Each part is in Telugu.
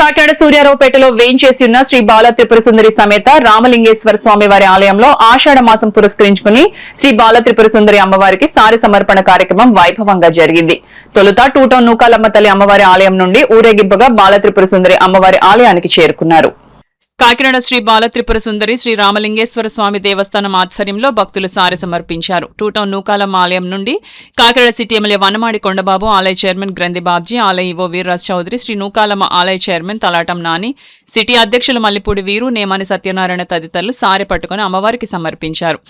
కాకినాడ సూర్యారావుపేటలో వేయించేసి ఉన్న శ్రీ బాల త్రిపుర సుందరి సమేత రామలింగేశ్వర స్వామి వారి ఆలయంలో ఆషాఢ మాసం పురస్కరించుకుని శ్రీ బాల త్రిపుర సుందరి అమ్మవారికి సారి సమర్పణ కార్యక్రమం వైభవంగా జరిగింది. తొలుత టూటౌన్ నూకాలమ్మ తల్లి అమ్మవారి ఆలయం నుండి ఊరేగింపుగా బాల త్రిపుర సుందరి అమ్మవారి ఆలయానికి చేరుకున్నారు. కాకినాడ శ్రీ బాల త్రిపుర సుందరి శ్రీ రామలింగేశ్వర స్వామి దేవస్థానం ఆధ్వర్యంలో భక్తులు సారి సమర్పించారు. టూటౌన్ నూకాలమ్మ ఆలయం నుండి కాకినాడ సిటీ ఎమ్మెల్యే వనమాడి కొండబాబు, ఆలయ చైర్మన్ గ్రంథి బాబ్జీ, ఆలయ ఈవో వీర్రాజ్ చౌదరి, శ్రీ నూకాలమ్మ ఆలయ చైర్మన్ తలాటం నాని, సిటీ అధ్యక్షులు మల్లిపూడి వీరు, నేమాని సత్యనారాయణ తదితరులు సారె పట్టుకుని అమ్మవారికి సమర్పించారు.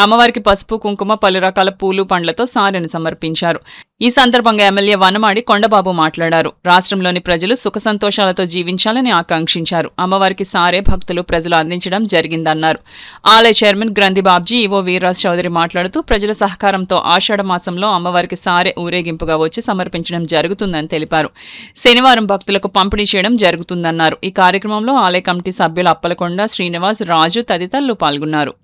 అమ్మవారికి పసుపు, కుంకుమ, పలు రకాల పూలు, పండ్లతో సారెను సమర్పించారు. ఈ సందర్భంగా ఎమ్మెల్యే వనమాడి కొండబాబు మాట్లాడారు. రాష్ట్రంలోని ప్రజలు సుఖ సంతోషాలతో జీవించాలని ఆకాంక్షించారు. అమ్మవారికి సారే భక్తులు ప్రజలు అందించడం జరిగిందన్నారు. ఆలయ చైర్మన్ గ్రంథి బాబ్జీ, ఈవో వీర్రాజ్ చౌదరి మాట్లాడుతూ ప్రజల సహకారంతో ఆషాఢ మాసంలో అమ్మవారికి సారె ఊరేగింపుగా వచ్చి సమర్పించడం జరుగుతుందని తెలిపారు. శనివారం భక్తులకు పంపిణీ చేయడం జరుగుతుందన్నారు. ఈ కార్యక్రమంలో ఆలయ కమిటీ సభ్యులు అప్పలకొండ, శ్రీనివాస్, రాజు తదితరులు పాల్గొన్నారు.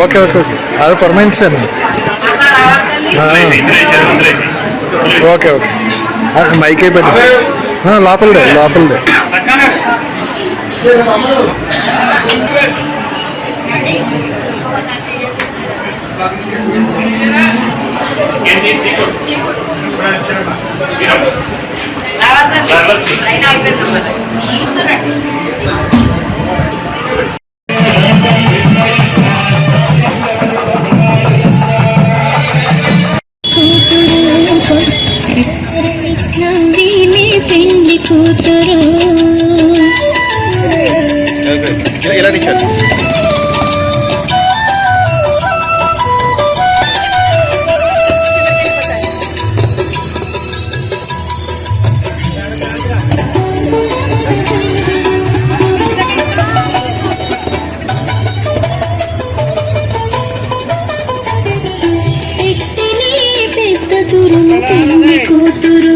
ఓకే ఓకే ఓకే అది permanent sir. Okay okay mike అయిపోయింది లోపలదే లోపలదే. కూతురు పెళ్లి కూతురు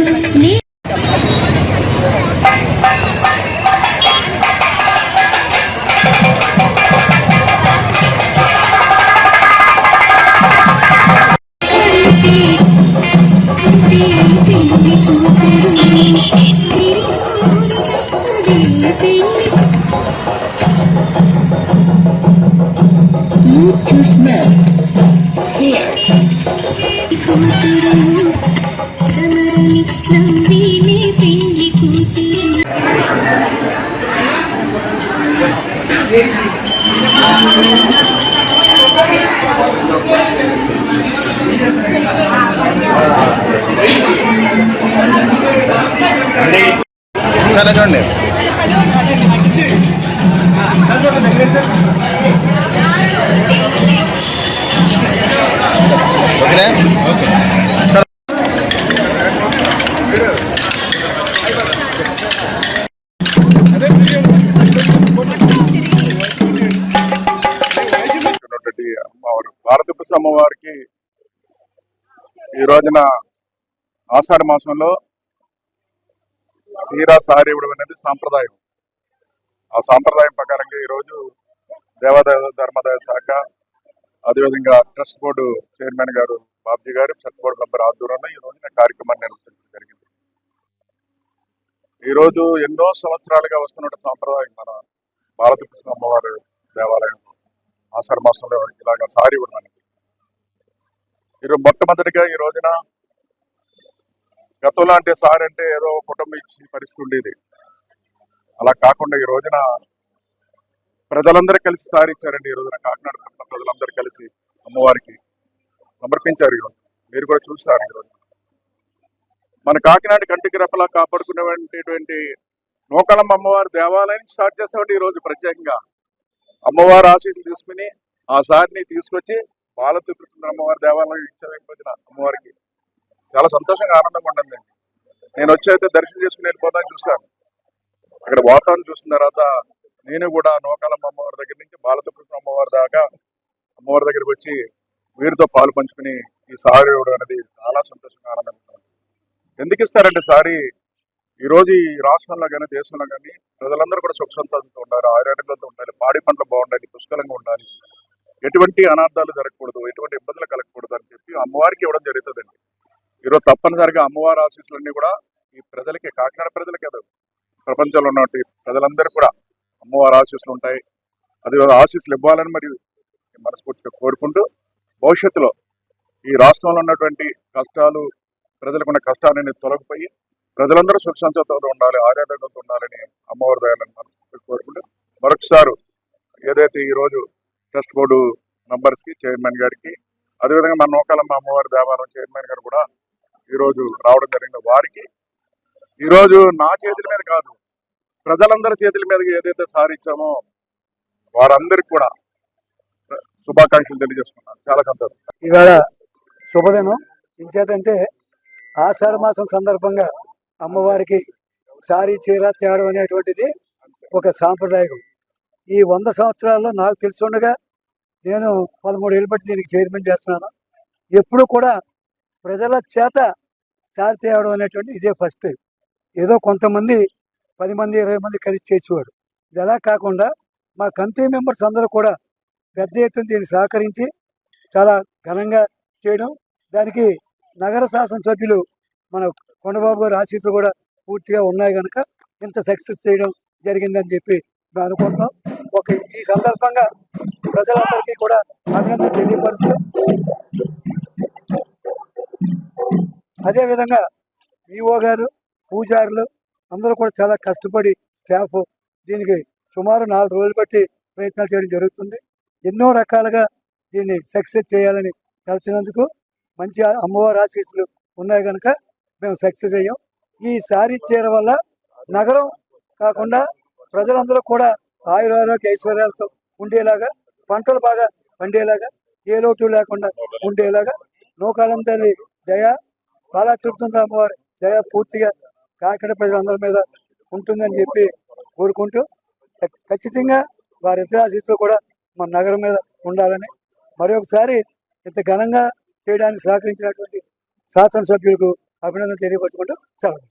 సరే చూడండి. ఓకేనా? భారతపుర అమ్మవారికి ఈ రోజున ఆషాఢ మాసంలో తీరా సారి ఇవ్వడం అనేది సాంప్రదాయం. ఆ సాంప్రదాయం ప్రకారంగా ఈరోజు దేవాదాయ ధర్మాదాయ శాఖ అదేవిధంగా ట్రస్ట్ బోర్డు చైర్మన్ గారు బాబ్జీ గారు ట్రస్ట్ బోర్డు మెంబర్ ఆధ్వర్యంలో ఈ రోజున కార్యక్రమాన్ని నిర్వహించడం జరిగింది. ఈరోజు ఎన్నో సంవత్సరాలుగా వస్తున్న సాంప్రదాయం మన భారతపుర అమ్మవారి దేవాలయం ఆషాఢ మాసంలో ఇలాగ సారి ఇవ్వడం అనేది. ఈరోజు మొట్టమొదటిగా ఈ రోజున గతంలో అంటే సారి అంటే ఏదో కుటుంబం ఇచ్చి పరిస్థితి ఉండేది. అలా కాకుండా ఈ రోజున ప్రజలందరూ కలిసి సారి ఇచ్చారండి. ఈ రోజున కాకినాడ పట్టణ ప్రజలందరూ కలిసి అమ్మవారికి సమర్పించారు. ఈరోజు మీరు కూడా చూస్తారు. ఈరోజు మన కాకినాడ కంటికి రెప్పలా కాపాడుకునేటువంటి నూకాలమ్మ అమ్మవారి దేవాలయాన్ని స్టార్ట్ చేస్తామండి. ఈరోజు ప్రత్యేకంగా అమ్మవారి ఆశీస్సులు తీసుకుని ఆ సారిని తీసుకొచ్చి బాలత్రిపుర అమ్మవారి దేవాలయం ఇచ్చిన అమ్మవారికి చాలా సంతోషంగా ఆనందంగా ఉండండి. నేను వచ్చి అయితే దర్శనం చేసుకుని వెళ్ళిపోతాను చూస్తాను. అక్కడ వాతావరణం చూసిన తర్వాత నేను కూడా నూకాలమ్మ అమ్మవారి దగ్గర నుంచి బాలత్రిపుర అమ్మవారి దాకా అమ్మవారి దగ్గరికి వచ్చి వీరితో పాలు పంచుకుని ఈ సారి ఇవ్వడం అనేది చాలా సంతోషంగా ఆనందంగా ఉంది. ఎందుకు ఇస్తారంటే సారి ఈరోజు ఈ రాష్ట్రంలో కానీ దేశంలో కానీ ప్రజలందరూ కూడా సుఖ సంతోషంతో ఉండాలి, ఆరోగ్యంతో ఉండాలి, పాడి పంటలు బాగుండాలి, పుష్కలంగా ఉండాలి, ఎటువంటి అనార్థాలు జరగకూడదు, ఎటువంటి ఇబ్బందులు కలగకూడదు అని చెప్పి అమ్మవారికి ఇవ్వడం జరుగుతుందండి. ఈరోజు తప్పనిసరిగా అమ్మవారి ఆశీస్సులన్నీ కూడా ఈ ప్రజలకి, కాకినాడ ప్రజలకి కాదు, ప్రపంచంలో ఉన్నటువంటి ప్రజలందరూ కూడా అమ్మవారి ఆశీస్సులు ఉంటాయి. అది ఆశీస్సులు ఇవ్వాలని మరి మనస్ఫూర్తిగా కోరుకుంటూ భవిష్యత్తులో ఈ రాష్ట్రంలో ఉన్నటువంటి కష్టాలు, ప్రజలకు ఉన్న కష్టాలని తొలగిపోయి ప్రజలందరూ సుఖ సంతోషంతో ఉండాలి, ఆరోగ్యంతో ఉండాలని అమ్మవారి దయాలని మనస్ఫూర్తిగా కోరుకుంటూ మరొకసారి ఏదైతే ఈరోజు ట్రస్ట్ బోర్డు మెంబర్స్కి, చైర్మన్ గారికి, అదేవిధంగా మన నూకాలమ్మ అమ్మవారి దేవాలయం చైర్మన్ గారు కూడా ఈరోజు రావడం జరిగింది. వారికి ఈరోజు నా చేతుల మీద కాదు, ప్రజలందరి చేతుల మీద ఏదైతే సాధించామో వారందరికి కూడా శుభాకాంక్షలు తెలియజేసుకున్నాను. చాలా సంతోషం. ఇవాళ శుభదినం. ఇంచేతంటే ఆషాఢ మాసం సందర్భంగా అమ్మవారికి సారీ చీర తేవడం అనేటువంటిది ఒక సాంప్రదాయం. ఈ 100 సంవత్సరాల్లో నాకు తెలుసుండగా నేను 13 ఏళ్ళు బట్టి దీనికి చైర్మన్ చేస్తున్నాను. ఎప్పుడు కూడా ప్రజల చేత సారి తేవడం అనేటువంటి ఇదే ఫస్ట్ టైం. ఏదో కొంతమంది 10 మంది 20 మంది కలిసి చేసేవాడు. ఇది ఎలా కాకుండా మా కమిటీ మెంబర్స్ అందరూ కూడా పెద్ద ఎత్తున దీన్ని సహకరించి చాలా ఘనంగా చేయడం, దానికి నగర శాసనసభ్యులు మన కొండబాబు గారి ఆశీస్సులు కూడా పూర్తిగా ఉన్నాయి కనుక ఇంత సక్సెస్ చేయడం జరిగిందని చెప్పి మేము అనుకుంటున్నాం. ఈ సందర్భంగా ప్రజలందరికీ కూడా అభినందన తెలియపరుస్తూ, అదేవిధంగా ఈఓ గారు, పూజారులు అందరూ కూడా చాలా కష్టపడి స్టాఫ్ దీనికి సుమారు 4 రోజులు బట్టి ప్రయత్నాలు చేయడం జరుగుతుంది. ఎన్నో రకాలుగా దీన్ని సక్సెస్ చేయాలని తలచినందుకు మంచి అమ్మవారి ఆశీస్సులు ఉన్నాయి కనుక మేము సక్సెస్ అయ్యాం. ఈ సారీ చీర వల్ల నగరం కాకుండా ప్రజలందరూ కూడా ఆయురారోగ్య ఐశ్వర్యాలతో ఉండేలాగా, పంటలు బాగా పండేలాగా, ఏ లోటు లేకుండా ఉండేలాగా నూకాలం తల్లి దయ, బాలత్రిపుర అమ్మవారి దయ పూర్తిగా కాకినాడ ప్రజలందరి మీద ఉంటుందని చెప్పి కోరుకుంటూ, ఖచ్చితంగా వారిద్దరి ఆశీస్సులు కూడా మన నగరం మీద ఉండాలని మరొకసారి ఇంత ఘనంగా చేయడానికి సహకరించినటువంటి శాసనసభ్యులకు అభినందనలు తెలియపరచుకుంటూ సెలవు.